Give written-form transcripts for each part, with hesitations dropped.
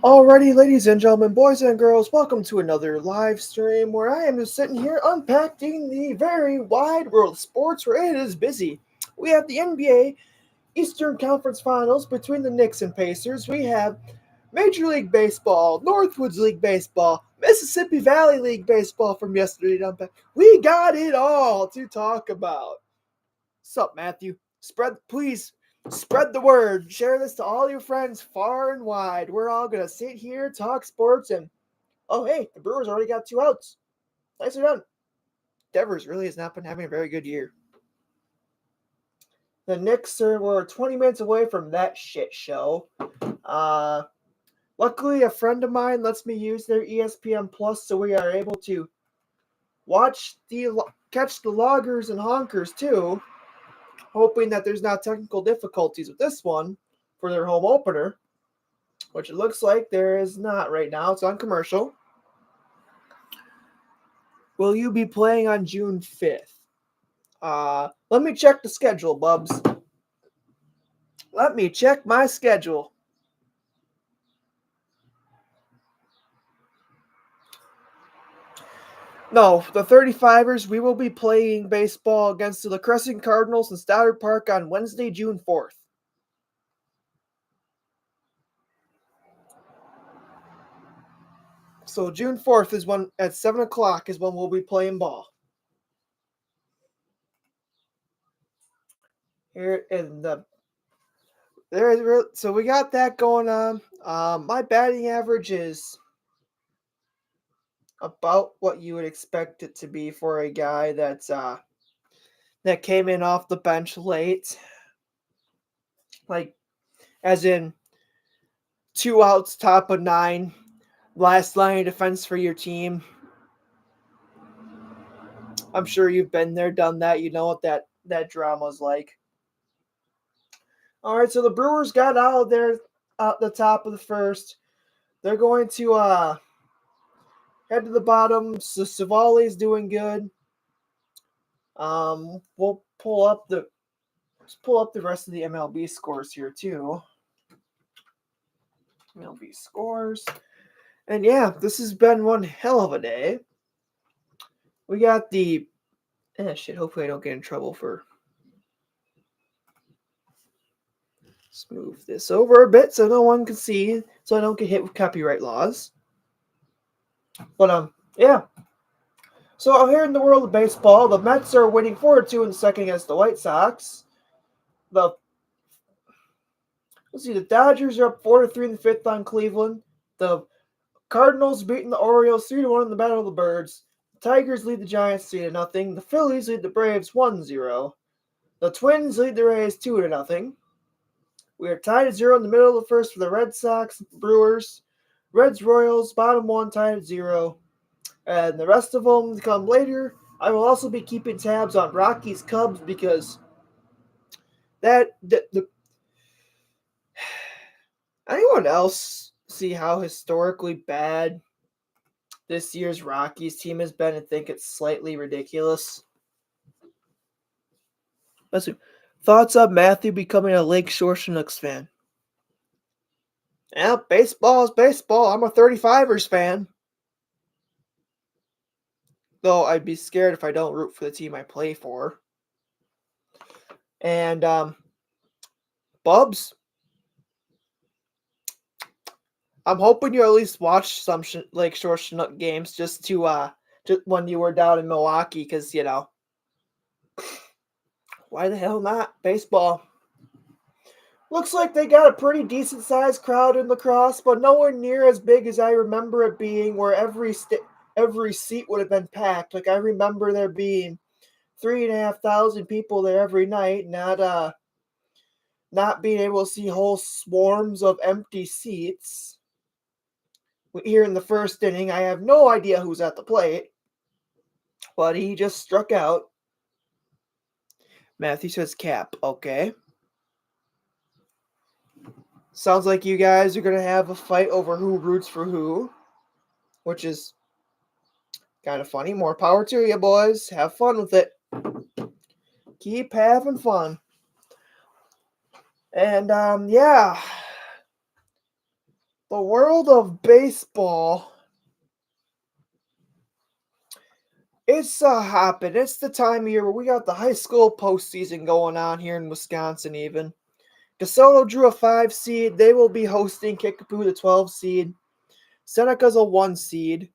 Alrighty, ladies and gentlemen, boys and girls, welcome to another live stream where I am just sitting here unpacking the very wide world of sports where it is busy. We have the NBA Eastern Conference Finals between the Knicks and Pacers. We have Major League Baseball, Northwoods League Baseball, Mississippi Valley League Baseball from yesterday to unpack. We got it all to talk about. Sup, Matthew? Please spread the word. Share this to all your friends far and wide. We're all gonna sit here, talk sports, and oh hey, the Brewers already got 2 outs. Nicely done. Devers really has not been having a very good year. The Knicks were 20 minutes away from that shit show. Uh, Luckily, a friend of mine lets me use their ESPN Plus, so we are able to catch the loggers and honkers too. Hoping that there's not technical difficulties with this one for their home opener, which it looks like there is not right now. It's on commercial. Will you be playing on June 5th? Let me check the schedule, Bubs. Let me check my schedule. No, the 35ers, we will be playing baseball against the Crescent Cardinals in Stoddard Park on Wednesday, June 4th. So June 4th is when, at 7 o'clock, is when we'll be playing ball. Here in the so we got that going on. My batting average is about what you would expect it to be for a guy that came in off the bench late. Like, as in 2 outs, top of 9, last line of defense for your team. I'm sure you've been there, done that. You know what that drama's like. All right, so the Brewers got out of there at the top of the first. They're going to head to the bottom. So Savali's doing good. We'll pull up the rest of the MLB scores here too. MLB scores. And yeah, this has been one hell of a day. We got the shit, hopefully I don't get in trouble for. Let's move this over a bit so no one can see, so I don't get hit with copyright laws. But yeah. So out here in the world of baseball, the Mets are winning 4-2 in the second against the White Sox. The Dodgers are up 4-3 in the fifth on Cleveland. The Cardinals beating the Orioles 3-1 in the Battle of the Birds. The Tigers lead the Giants 3-0. The Phillies lead the Braves 1-0. The Twins lead the Rays 2-0. We are tied at 0 in the middle of the first for the Red Sox, Brewers, Reds, Royals, bottom 1 tied at 0. And the rest of them come later. I will also be keeping tabs on Rockies, Cubs because anyone else see how historically bad this year's Rockies team has been and think it's slightly ridiculous? Thoughts on Matthew becoming a Lakeshore Chinooks fan? Yeah, baseball is baseball. I'm a 35ers fan. Though I'd be scared if I don't root for the team I play for. And Bubs, I'm hoping you at least watch some Lakeshore Chinook games just when you were down in Milwaukee, because why the hell not? Baseball. Looks like they got a pretty decent sized crowd in lacrosse, but nowhere near as big as I remember it being, where every seat would have been packed. Like, I remember there being 3,500 people there every night, not being able to see whole swarms of empty seats. Here in the first inning, I have no idea who's at the plate, but he just struck out. Matthew says cap. Okay. Sounds like you guys are going to have a fight over who roots for who, which is kind of funny. More power to you, boys. Have fun with it. Keep having fun. And, yeah. The world of baseball. It's hopping. It's the time of year where we got the high school postseason going on here in Wisconsin even. DeSoto drew a 5 seed. They will be hosting Kickapoo, the 12 seed. Seneca's a 1 seed.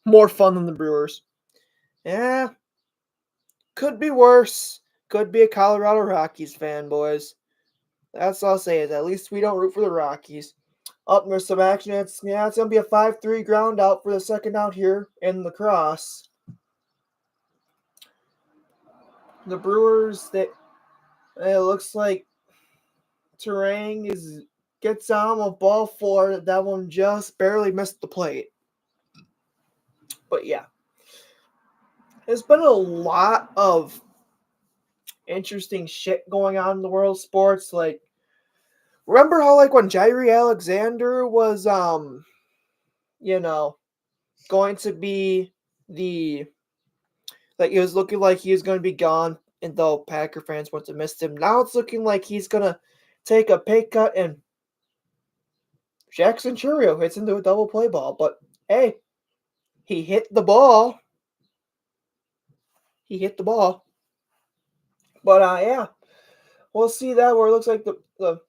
More fun than the Brewers. Yeah, could be worse. Could be a Colorado Rockies fan, boys. That's all I'll say is at least we don't root for the Rockies. Up there's some action. It's going to be a 5-3 ground out for the second out here in the cross. The Brewers, it looks like Terang gets on with ball 4. That one just barely missed the plate. But yeah, there's been a lot of interesting shit going on in the world of sports. Like, remember how when Jairi Alexander was going to be it was looking like he was going to be gone, and though Packer fans want to miss him, now it's looking like he's going to take a pay cut, and Jackson Churio hits into a double play ball. But hey, he hit the ball. But yeah, we'll see that where it looks like the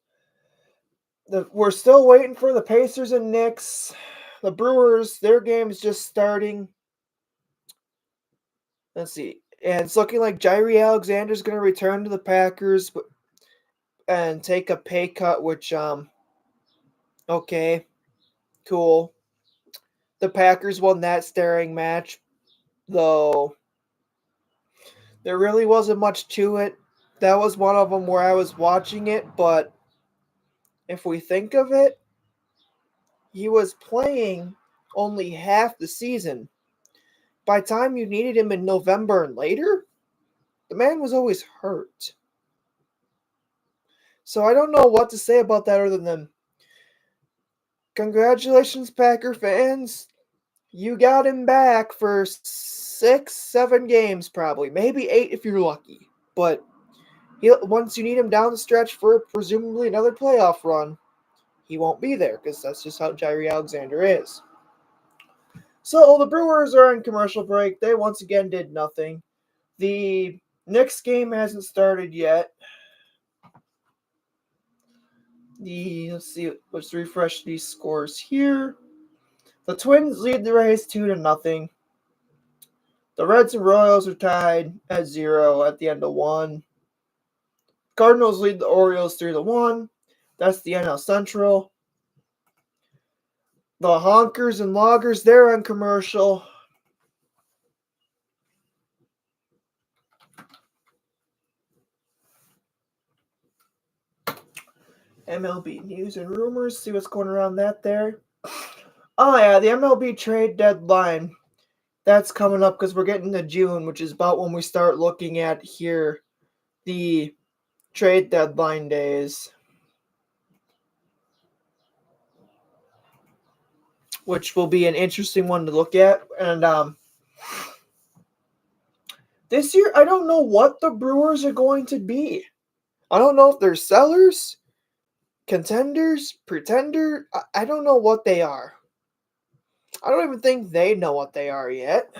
we're still waiting for the Pacers and Knicks. The Brewers, their game is just starting. Let's see. And it's looking like Jairi Alexander's going to return to the Packers and take a pay cut, which, okay, cool. The Packers won that staring match, though there really wasn't much to it. That was one of them where I was watching it, but if we think of it, he was playing only half the season. By the time you needed him in November and later, the man was always hurt. So I don't know what to say about that other than congratulations, Packer fans. You got him back for 6, 7 games probably. Maybe 8 if you're lucky. But once you need him down the stretch for presumably another playoff run, he won't be there because that's just how Jairi Alexander is. So the Brewers are in commercial break. They once again did nothing. The Knicks game hasn't started yet. Let's refresh these scores here. The Twins lead the Rays 2-0. The Reds and Royals are tied at 0 at the end of 1. Cardinals lead the Orioles 3-1. That's the NL Central. The Honkers and Loggers, they're on commercial. MLB news and rumors. See what's going around that there. Oh yeah, the MLB trade deadline. That's coming up because we're getting to June, which is about when we start looking at here the trade deadline days. Which will be an interesting one to look at. And this year, I don't know what the Brewers are going to be. I don't know if they're sellers, contenders, pretender. I don't know what they are. I don't even think they know what they are yet.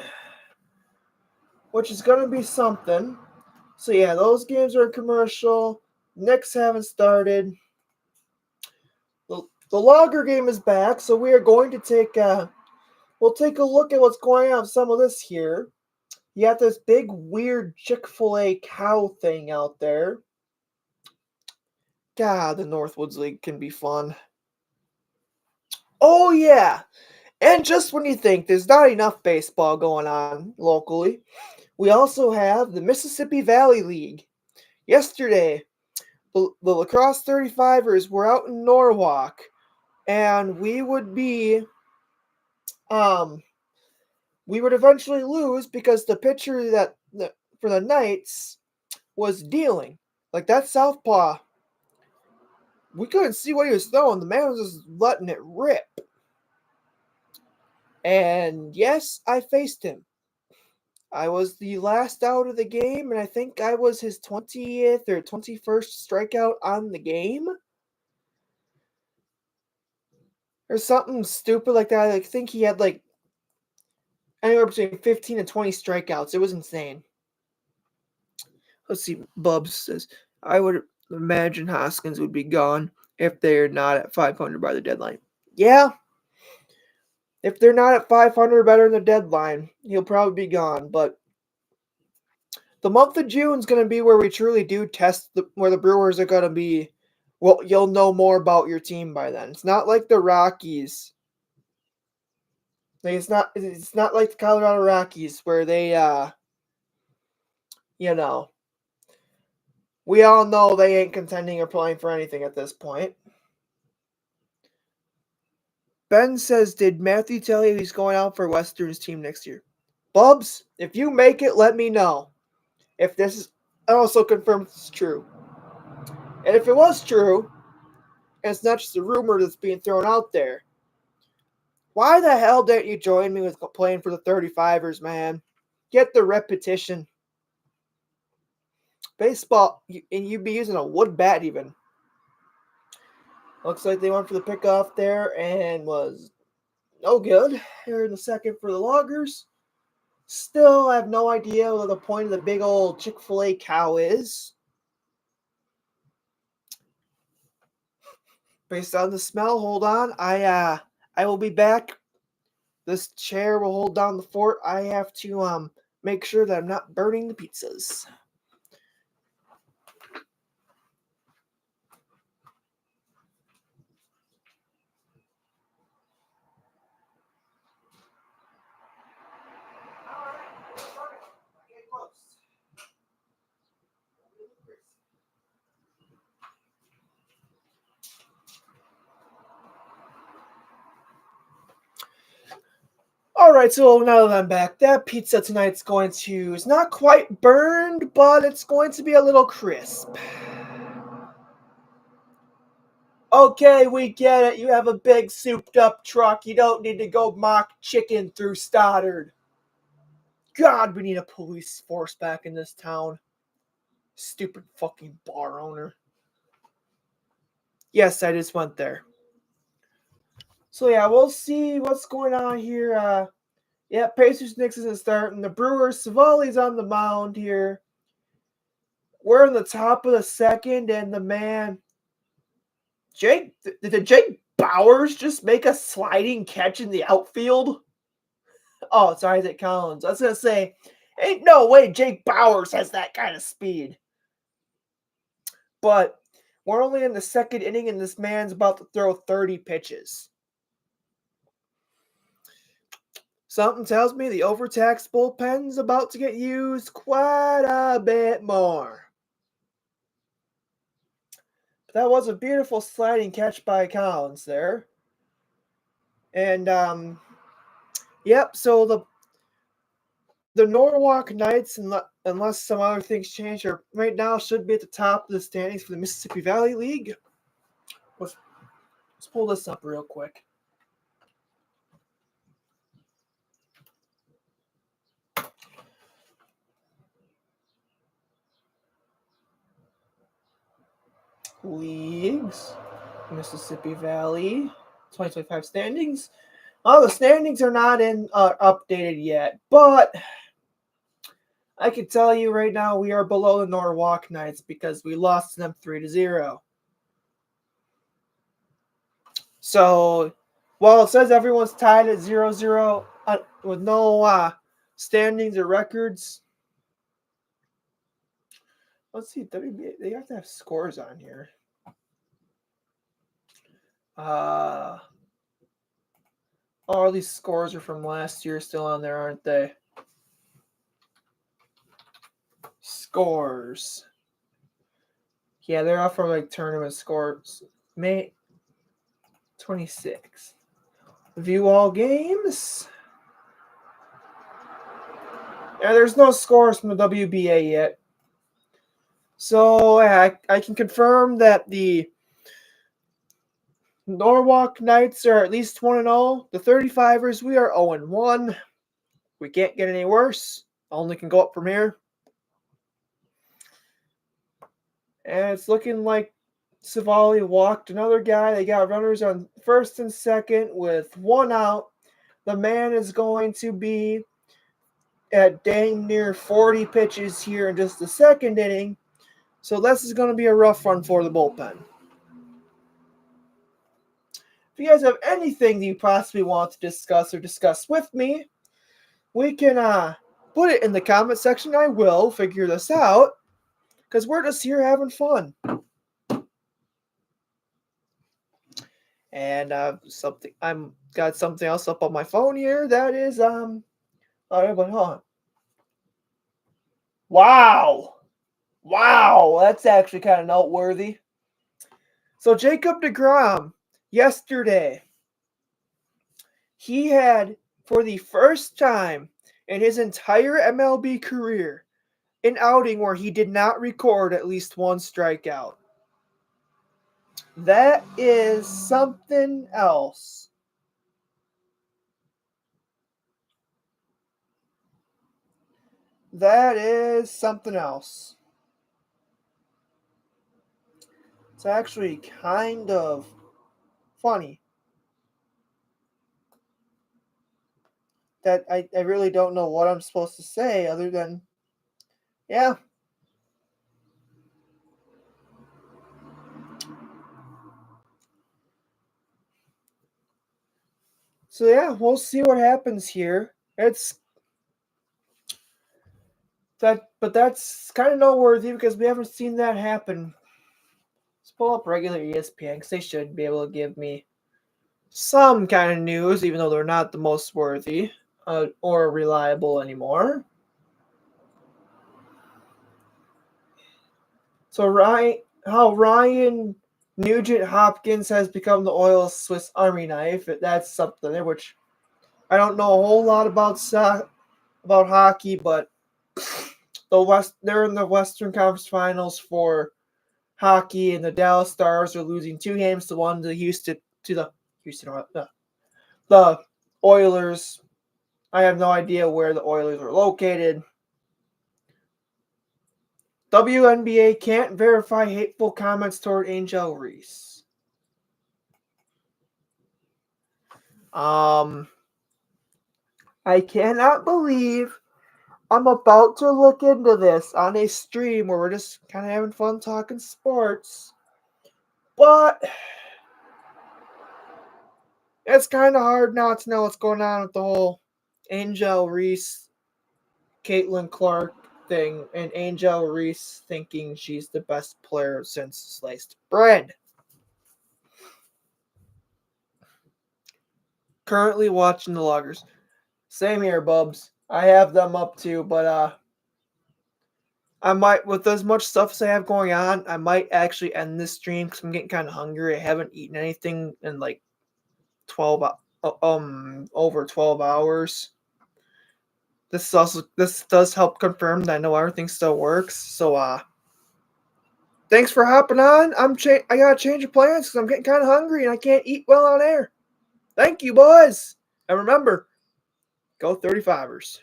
Which is going to be something. So yeah, those games are commercial. Knicks haven't started. The Logger game is back, so we are going to we'll take a look at what's going on with some of this here. You got this big weird Chick-fil-A cow thing out there. God, the Northwoods League can be fun. Oh yeah, and just when you think there's not enough baseball going on locally, we also have the Mississippi Valley League. Yesterday, the lacrosse 35ers were out in Norwalk, and we would eventually lose because the pitcher for the Knights was dealing. Like that southpaw, we couldn't see what he was throwing. The man was just letting it rip. And yes, I faced him. I was the last out of the game, and I think I was his 20th or 21st strikeout on the game. or something stupid like that. I think he had like anywhere between 15 and 20 strikeouts. It was insane. Let's see. Bubs says, I would imagine Hoskins would be gone if they're not at 500 by the deadline. Yeah. If they're not at 500 better than the deadline, he'll probably be gone. But the month of June is going to be where we truly do test where the Brewers are going to be. Well, you'll know more about your team by then. It's not like the Rockies. Like it's not like the Colorado Rockies where they you know, we all know they ain't contending or playing for anything at this point. Ben says, did Matthew tell you he's going out for Western's team next year? Bubs, if you make it, let me know. If this is also confirmed it's true. And if it was true, and it's not just a rumor that's being thrown out there, why the hell didn't you join me with playing for the 35ers, man? Get the repetition. Baseball, and you'd be using a wood bat even. Looks like they went for the pickoff there and was no good. Here in the second for the Loggers. Still, I have no idea what the point of the big old Chick-fil-A cow is. Based on the smell, hold on. I will be back. This chair will hold down the fort. I have to make sure that I'm not burning the pizzas. All right, so now that I'm back, that pizza tonight's going to, it's not quite burned, but it's going to be a little crisp. Okay, we get it. You have a big souped up truck. You don't need to go mock chicken through Stoddard. God, we need a police force back in this town. Stupid fucking bar owner. Yes, I just went there. So yeah, we'll see what's going on here. Yeah, Pacers Knicks isn't starting. The Brewers, Savali's on the mound here. We're in the top of the second, and the man, did Jake Bowers just make a sliding catch in the outfield? Oh, it's Isaac Collins. I was gonna say, ain't no way Jake Bowers has that kind of speed. But we're only in the second inning, and this man's about to throw 30 pitches. Something tells me the overtaxed bullpen's about to get used quite a bit more. But that was a beautiful sliding catch by Collins there. And yep, so the Norwalk Knights, unless some other things change, are right now should be at the top of the standings for the Mississippi Valley League. Let's pull this up real quick. Leagues, Mississippi Valley, 2025 standings. Oh, the standings are not updated yet, but I can tell you right now we are below the Norwalk Knights because we lost them 3-0. So, while it says everyone's tied at 0-0 with no standings or records, let's see, WBA, they have to have scores on here. All these scores are from last year still on there, aren't they? Scores. Yeah, they're off from like tournament scores. May 26. View all games. Yeah, there's no scores from the WBA yet. So I can confirm that the Norwalk Knights are at least 1-0. The 35ers, we are 0-1. We can't get any worse. Only can go up from here. And it's looking like Savali walked another guy. They got runners on first and second with 1 out. The man is going to be at dang near 40 pitches here in just the second inning. So this is going to be a rough one for the bullpen. If you guys have anything that you possibly want to discuss or discuss with me, we can put it in the comment section. I will figure this out because we're just here having fun. And I'm got something else up on my phone here. That is all right, but hold on. Wow, that's actually kind of noteworthy. So Jacob deGrom yesterday, he had for the first time in his entire MLB career an outing where he did not record at least one strikeout. That is something else. That is something else. It's actually kind of funny that I really don't know what I'm supposed to say other than, yeah. So yeah, we'll see what happens here. But that's kind of noteworthy because we haven't seen that happen. Let's pull up regular ESPN because they should be able to give me some kind of news, even though they're not the most worthy or reliable anymore. So Ryan Nugent Hopkins has become the Oil's Swiss Army knife. That's something there, which I don't know a whole lot about hockey, but they're in the Western Conference Finals for hockey, and the Dallas Stars are losing 2-1 to the Oilers. I have no idea where the Oilers are located. WNBA can't verify hateful comments toward Angel Reese. I cannot believe I'm about to look into this on a stream where we're just kind of having fun talking sports. But it's kind of hard not to know what's going on with the whole Angel Reese, Caitlin Clark thing, and Angel Reese thinking she's the best player since sliced bread. Currently watching the loggers. Same here, Bubs. I have them up too, but I might, with as much stuff as I have going on, I might actually end this stream because I'm getting kind of hungry. I haven't eaten anything in like 12 over 12 hours. This does help confirm that I know everything still works. So thanks for hopping on. I gotta change of plans because I'm getting kind of hungry and I can't eat well on air. Thank you, boys, and remember, go 35ers.